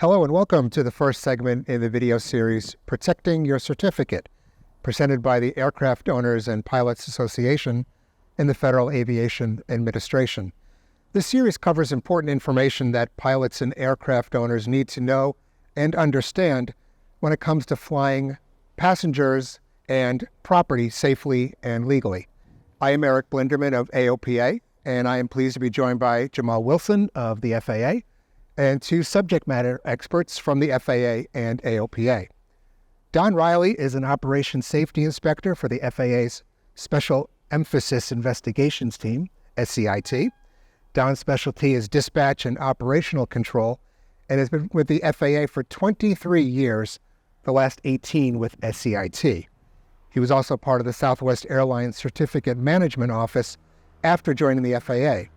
Hello and welcome to the first segment in the video series, Protecting Your Certificate, presented by the Aircraft Owners and Pilots Association and the Federal Aviation Administration. This series covers important information that pilots and aircraft owners need to know and understand when it comes to flying passengers and property safely and legally. I am Eric Blinderman of AOPA, and I am pleased to be joined by Jamal Wilson of the FAA and two subject matter experts from the FAA and AOPA. Don Riley is an Operations Safety Inspector for the FAA's Special Emphasis Investigations Team, SCIT. Don's specialty is dispatch and operational control and has been with the FAA for 23 years, the last 18 with SCIT. He was also part of the Southwest Airlines Certificate Management Office after joining the FAA.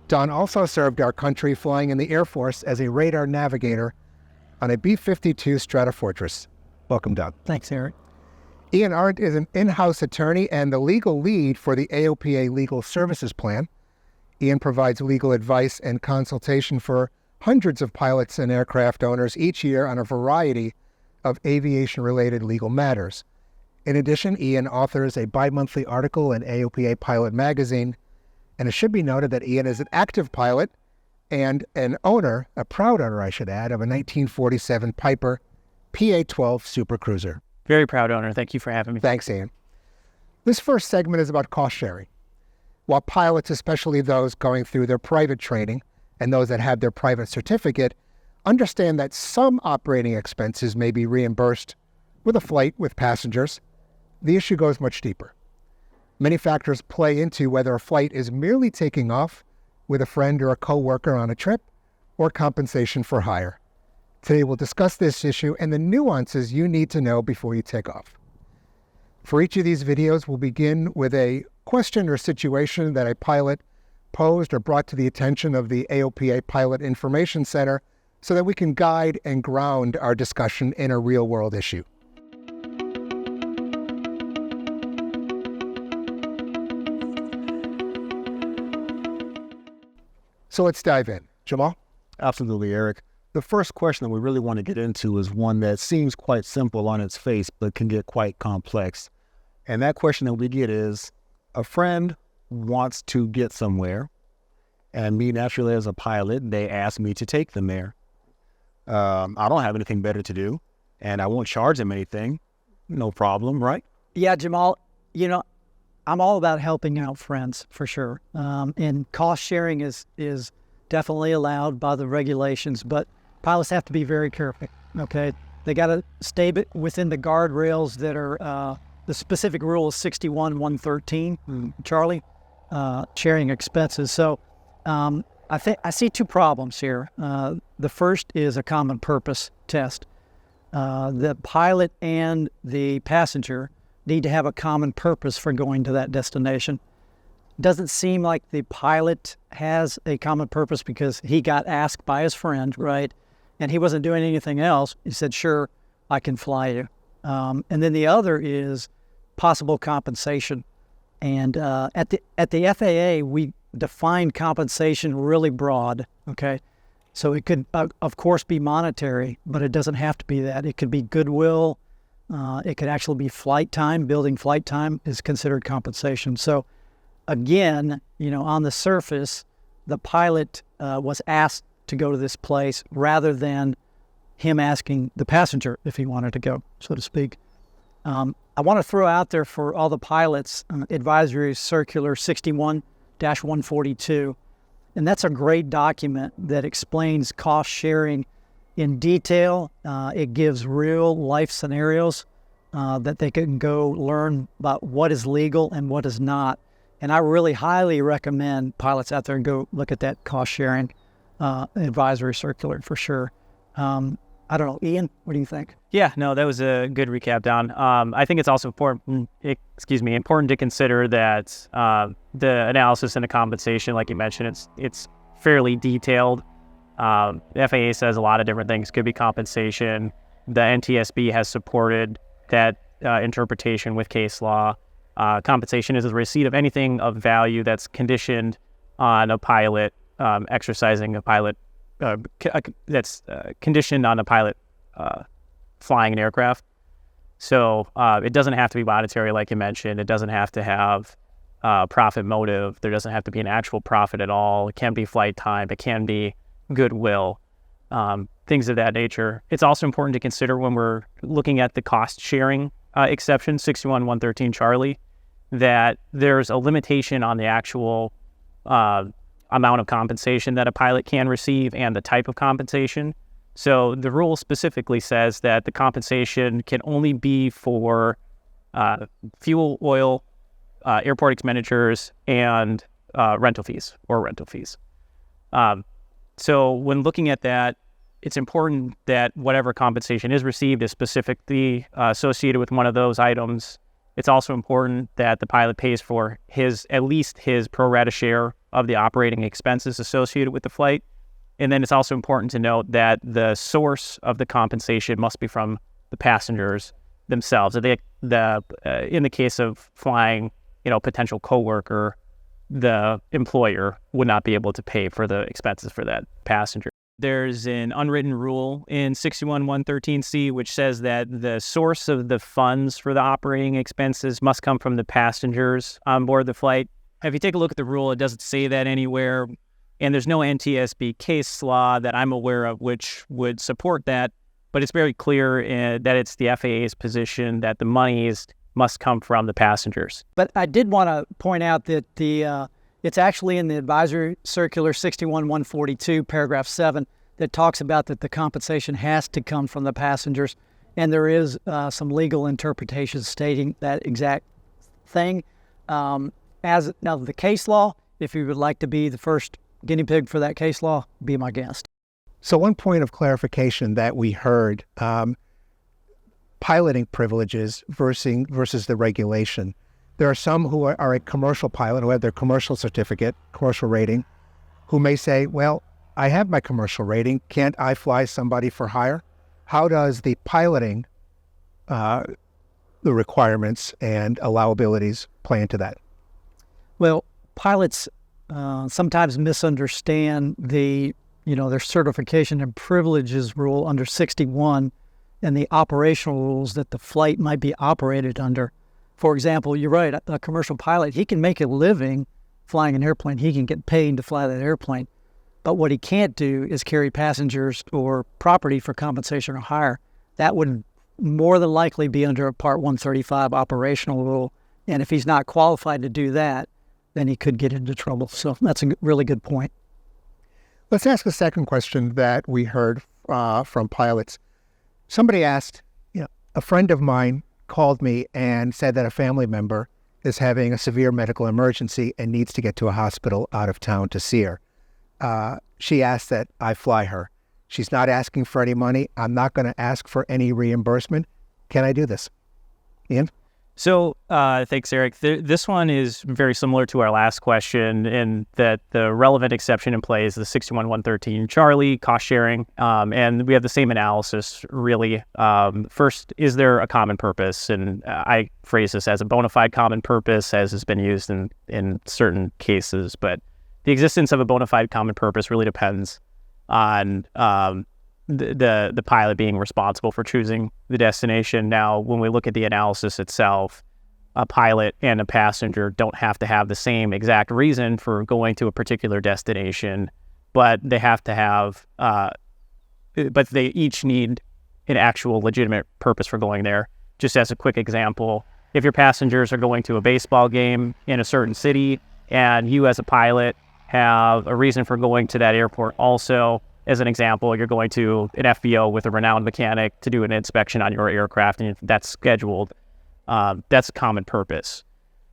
Don also served our country flying in the Air Force as a radar navigator on a B-52 Stratofortress. Welcome, Don. Thanks, Eric. Ian Arndt is an in-house attorney and the legal lead for the AOPA Legal Services Plan. Ian provides legal advice and consultation for hundreds of pilots and aircraft owners each year on a variety of aviation-related legal matters. In addition, Ian authors a bi-monthly article in AOPA Pilot Magazine, and it should be noted that Ian is an active pilot and an owner, a proud owner I should add, of a 1947 Piper PA-12 Super Cruiser. Very proud owner. Thank you for having me. Thanks, Ian. This first segment is about cost sharing. While pilots, especially those going through their private training and those that have their private certificate, understand that some operating expenses may be reimbursed with a flight with passengers, the issue goes much deeper. Many factors play into whether a flight is merely taking off with a friend or a coworker on a trip or compensation for hire. Today we'll discuss this issue and the nuances you need to know before you take off. For each of these videos, we'll begin with a question or situation that a pilot posed or brought to the attention of the AOPA Pilot Information Center so that we can guide and ground our discussion in a real-world issue. So let's dive in. Jamal? Absolutely, Eric. The first question that we really want to get into is one that seems quite simple on its face, but can get quite complex. And that question that we get is, a friend wants to get somewhere, and me, naturally, as a pilot, they ask me to take them there. I don't have anything better to do, and I won't charge them anything. No problem, right? Yeah, Jamal, I'm all about helping out friends, for sure. And cost sharing is definitely allowed by the regulations, but pilots have to be very careful, okay? They got to stay within the guardrails that are, the specific rule is 61-113, Charlie, sharing expenses. So I see two problems here. The first is a common purpose test. The pilot and the passenger need to have a common purpose for going to that destination. Doesn't seem like the pilot has a common purpose because he got asked by his friend, right? And he wasn't doing anything else. He said, sure, I can fly you. And then the other is possible compensation. And at the FAA, we define compensation really broad, okay? So it could, of course, be monetary, but it doesn't have to be that. It could be goodwill. It could actually be flight time. Building flight time is considered compensation. So again, on the surface, the pilot was asked to go to this place rather than him asking the passenger if he wanted to go, so to speak. I want to throw out there for all the pilots Advisory Circular 61-142, and that's a great document that explains cost sharing in detail. It gives real life scenarios that they can go learn about what is legal and what is not. And I really highly recommend pilots out there and go look at that cost sharing advisory circular for sure. I don't know, Ian, what do you think? Yeah, no, that was a good recap, Don. I think it's also important to consider that the analysis and the compensation, like you mentioned, it's fairly detailed. The FAA says a lot of different things could be compensation. The NTSB has supported that interpretation with case law. Compensation is the receipt of anything of value that's conditioned on a pilot exercising a pilot conditioned on the pilot flying an aircraft. So it doesn't have to be monetary, like you mentioned. It doesn't have to have profit motive. There doesn't have to be an actual profit at all. It can be flight time. It can be goodwill, things of that nature. It's also important to consider when we're looking at the cost sharing exception, 61113 Charlie, that there's a limitation on the actual amount of compensation that a pilot can receive and the type of compensation. So the rule specifically says that the compensation can only be for fuel, oil, airport expenditures, and rental fees. So when looking at that, it's important that whatever compensation is received is specifically associated with one of those items. It's also important that the pilot pays for at least his pro rata share of the operating expenses associated with the flight. And then it's also important to note that the source of the compensation must be from the passengers themselves. In the case of flying, potential coworker, the employer would not be able to pay for the expenses for that passenger. There's an unwritten rule in 61113C which says that the source of the funds for the operating expenses must come from the passengers on board the flight. If you take a look at the rule, it doesn't say that anywhere, and there's no NTSB case law that I'm aware of which would support that, but it's very clear that it's the FAA's position that the monies must come from the passengers. But I did want to point out that it's actually in the Advisory Circular 61142, paragraph 7, that talks about that the compensation has to come from the passengers, and there is some legal interpretation stating that exact thing. As now the case law, if you would like to be the first guinea pig for that case law, be my guest. So one point of clarification that we heard, piloting privileges versus the regulation. There are some who are a commercial pilot who have their commercial certificate, commercial rating, who may say, well, I have my commercial rating. Can't I fly somebody for hire? How does the piloting, the requirements and allowabilities play into that? Well, pilots sometimes misunderstand their certification and privileges rule under 61 and the operational rules that the flight might be operated under. For example, you're right, a commercial pilot, he can make a living flying an airplane. He can get paid to fly that airplane. But what he can't do is carry passengers or property for compensation or hire. That would more than likely be under a Part 135 operational rule. And if he's not qualified to do that, then he could get into trouble. So that's a really good point. Let's ask a second question that we heard from pilots. Somebody asked, a friend of mine called me and said that a family member is having a severe medical emergency and needs to get to a hospital out of town to see her. She asked that I fly her. She's not asking for any money. I'm not going to ask for any reimbursement. Can I do this? Ian? So thanks, Eric. This one is very similar to our last question in that the relevant exception in play is the 61113 Charlie, cost sharing, and we have the same analysis, really. First, is there a common purpose? And I phrase this as a bona fide common purpose, as has been used in certain cases. But the existence of a bona fide common purpose really depends on the pilot being responsible for choosing the destination. Now, when we look at the analysis itself, a pilot and a passenger don't have to have the same exact reason for going to a particular destination, but they have to have, but they each need an actual legitimate purpose for going there. Just as a quick example, if your passengers are going to a baseball game in a certain city and you as a pilot have a reason for going to that airport also, as an example, you're going to an FBO with a renowned mechanic to do an inspection on your aircraft, and if that's scheduled, that's a common purpose.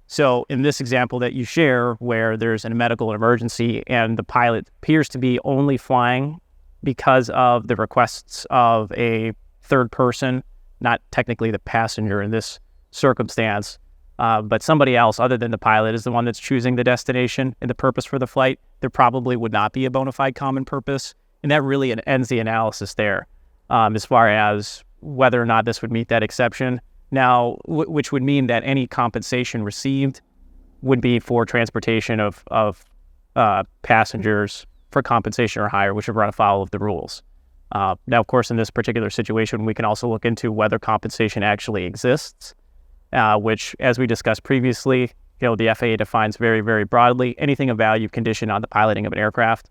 So in this example that you share, where there's a medical emergency and the pilot appears to be only flying because of the requests of a third person, not technically the passenger in this circumstance, but somebody else other than the pilot is the one that's choosing the destination and the purpose for the flight, there probably would not be a bona fide common purpose. And that really ends the analysis there as far as whether or not this would meet that exception. Now, which would mean that any compensation received would be for transportation of passengers for compensation or higher, which would run afoul of the rules. Now, of course, in this particular situation, we can also look into whether compensation actually exists, which, as we discussed previously, the FAA defines very, very broadly anything of value conditioned on the piloting of an aircraft.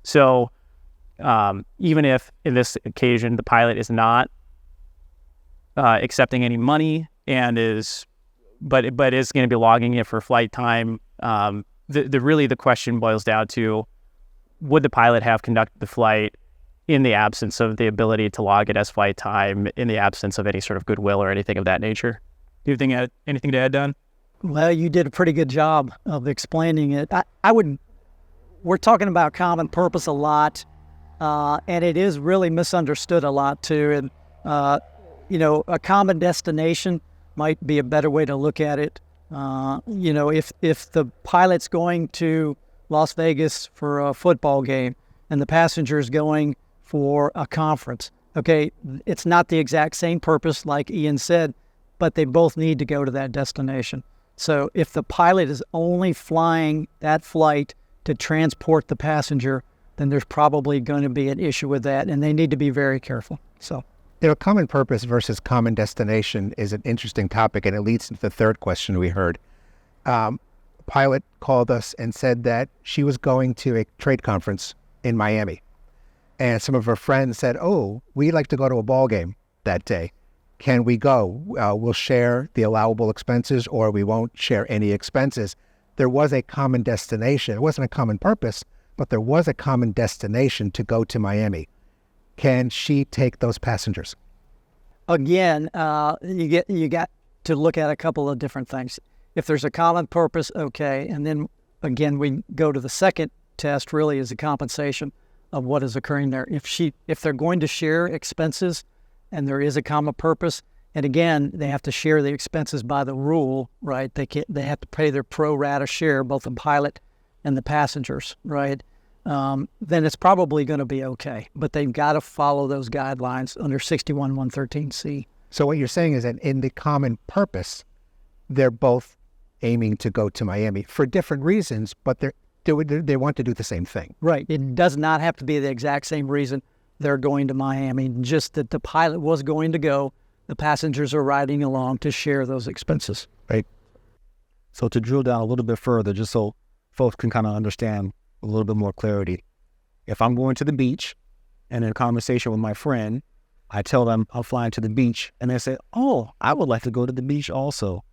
So even if, in this occasion, the pilot is not accepting any money and but is going to be logging it for flight time, the question boils down to, would the pilot have conducted the flight in the absence of the ability to log it as flight time, in the absence of any sort of goodwill or anything of that nature? Do you think anything to add, Don? Well, you did a pretty good job of explaining it. We're talking about common purpose a lot, and it is really misunderstood a lot too. And, a common destination might be a better way to look at it. If the pilot's going to Las Vegas for a football game and the passenger's going for a conference, okay, it's not the exact same purpose like Ian said, but they both need to go to that destination. So if the pilot is only flying that flight to transport the passenger, then there's probably going to be an issue with that, and they need to be very careful. So, common purpose versus common destination is an interesting topic, and it leads to the third question we heard. Pilot called us and said that she was going to a trade conference in Miami, and some of her friends said, "Oh, we'd like to go to a ball game that day. Can we go? We'll share the allowable expenses, or we won't share any expenses." There was a common destination. It wasn't a common purpose, but there was a common destination to go to Miami. Can she take those passengers? Again, you got to look at a couple of different things. If there's a common purpose, okay, and then again we go to the second test. Really, is the compensation of what is occurring there. If they're going to share expenses, and there is a common purpose, and again they have to share the expenses by the rule, right? They have to pay their pro rata share, both the pilot and the passengers, right? Then it's probably going to be okay. But they've got to follow those guidelines under 61.113C. So what you're saying is that in the common purpose, they're both aiming to go to Miami for different reasons, but they want to do the same thing. Right. It does not have to be the exact same reason they're going to Miami, just that the pilot was going to go, the passengers are riding along to share those expenses. Right. So to drill down a little bit further, just so folks can kind of understand a little bit more clarity. If I'm going to the beach and in a conversation with my friend, I tell them I'm flying to the beach, and they say, "Oh, I would like to go to the beach also."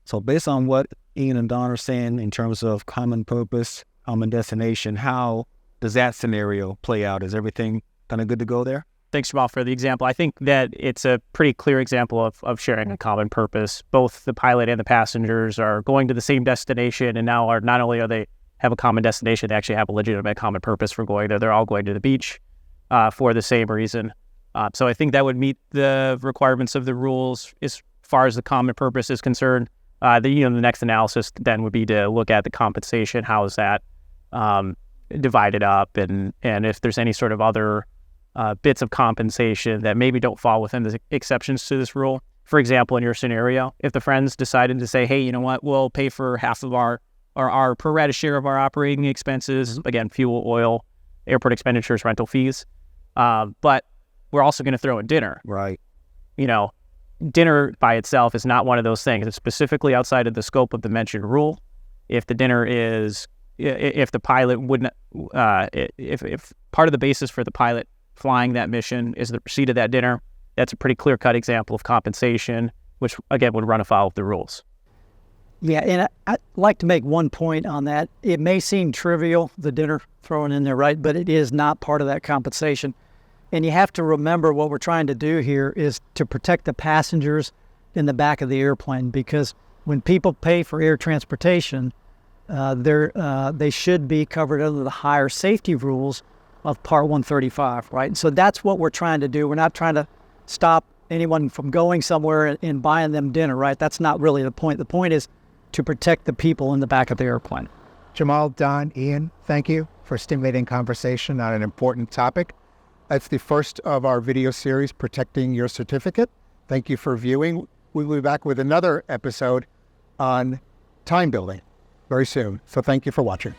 So based on what Ian and Don are saying in terms of common purpose, common destination, how does that scenario play out? Is everything kind of good to go there? Thanks, Jamal, for the example. I think that it's a pretty clear example of sharing a common purpose. Both the pilot and the passengers are going to the same destination, and now not only are they have a common destination, they actually have a legitimate common purpose for going there. They're all going to the beach for the same reason. So I think that would meet the requirements of the rules as far as the common purpose is concerned. The next analysis then would be to look at the compensation. How is that divided up, and if there's any sort of other bits of compensation that maybe don't fall within the exceptions to this rule. For example, in your scenario, if the friends decided to say, "Hey, you know what, we'll pay for half of our pro rata share of our operating expenses, again, fuel, oil, airport expenditures, rental fees, but we're also going to throw in dinner." Right. Dinner by itself is not one of those things. It's specifically outside of the scope of the mentioned rule. If the dinner is, if the pilot wouldn't, if part of the basis for the pilot flying that mission is the receipt of that dinner, that's a pretty clear-cut example of compensation, which, again, would run afoul of the rules. Yeah, and I'd like to make one point on that. It may seem trivial, the dinner thrown in there, right? But it is not part of that compensation. And you have to remember what we're trying to do here is to protect the passengers in the back of the airplane, because when people pay for air transportation, they should be covered under the higher safety rules of Part 135, right? So that's what we're trying to do. We're not trying to stop anyone from going somewhere and buying them dinner, right? That's not really the point. The point is to protect the people in the back of the airplane. Jamal, Don, Ian, thank you for stimulating conversation on an important topic. That's the first of our video series, Protecting Your Certificate. Thank you for viewing. We'll be back with another episode on time building very soon. So thank you for watching.